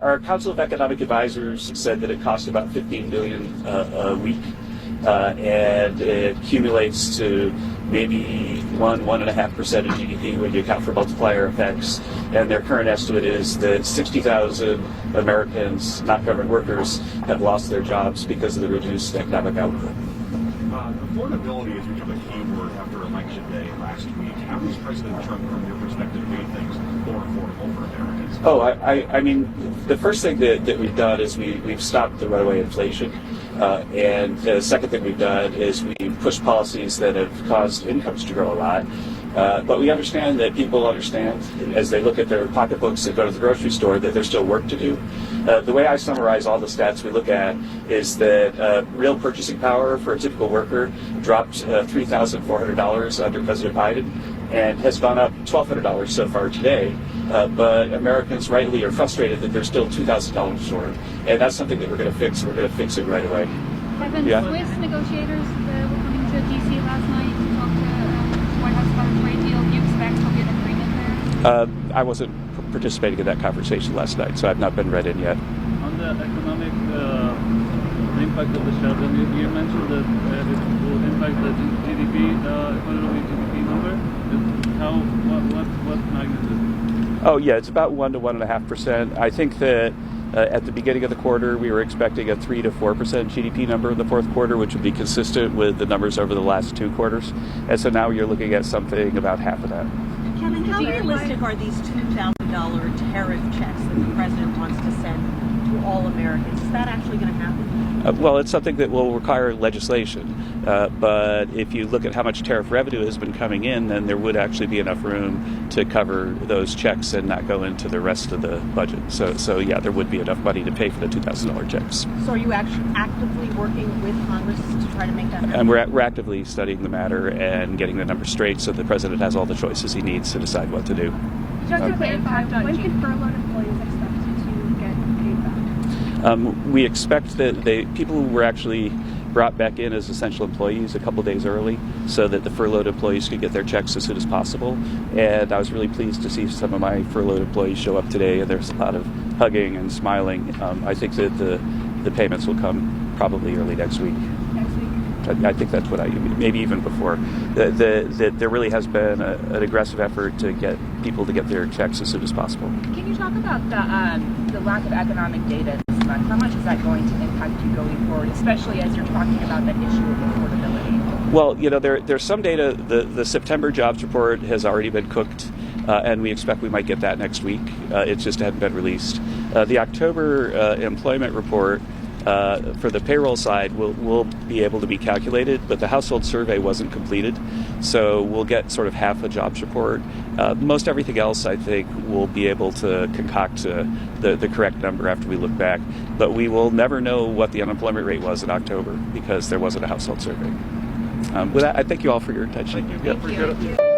Our Council of Economic Advisors said that it costs about $15 billion a week, and it accumulates to maybe 1.5% of GDP when you account for multiplier effects. And their current estimate is that 60,000 Americans, not government workers, have lost their jobs because of the reduced economic output. Affordability has become a key word after Election Day last week. How does President Trump, from your perspective, make things more affordable for Americans? Oh, I mean, the first thing that we've done is we've stopped the runaway inflation. And the second thing we've done is we've pushed policies that have caused incomes to grow a lot. But we understand that people understand, as they look at their pocketbooks and go to the grocery store, that there's still work to do. The way I summarize all the stats we look at is that real purchasing power for a typical worker dropped $3,400 under President Biden and has gone up $1,200 so far today. But Americans rightly are frustrated that they're still $2,000 short. And that's something that we're going to fix. We're going to fix it right away. Kevin, Swiss negotiators were coming to D.C. last night to talk to the White House about a trade deal. Do you expect there'll be an agreement there? I wasn't participating in that conversation last night, so I've not been read in yet. On the economic impact of the shutdown, you mentioned that it will impact the GDP, economy GDP number. What magnitude? Oh, yeah, it's about 1 to 1.5%. I think that at the beginning of the quarter, we were expecting a 3 to 4% GDP number in the fourth quarter, which would be consistent with the numbers over the last 2 quarters. And so now you're looking at something about half of that. Kevin, how realistic are these $2,000 tariff checks that the president wants to send to all Americans? Is that actually going to happen? Well, it's something that will require legislation. But if you look at how much tariff revenue has been coming in, then there would actually be enough room to cover those checks and not go into the rest of the budget. So yeah, there would be enough money to pay for the $2,000 checks. So are you actually actively working with Congress to try to make that happen? And we're actively studying the matter and getting the numbers straight so the president has all the choices he needs to decide what to do. Just to clarify, when can furloughed employees expect to get paid back? We expect that people who were actually brought back in as essential employees a couple days early so that the furloughed employees could get their checks as soon as possible. And I was really pleased to see some of my furloughed employees show up today, and there's a lot of hugging and smiling. I think that the payments will come probably early next week. I think that's what maybe even before. There really has been an aggressive effort to get people to get their checks as soon as possible. Can you talk about the lack of economic data this month? How much is that going to impact you going forward, especially as you're talking about that issue of affordability? Well, there's some data. The September jobs report has already been cooked, and we expect we might get that next week. It just hadn't been released. The October employment report for the payroll side will be able to be calculated, but the household survey wasn't completed, so we'll get sort of half a jobs report. Most everything else, I think, we'll be able to concoct the correct number after we look back, but we will never know what the unemployment rate was in October because there wasn't a household survey. With that, I thank you all for your attention. Thank you.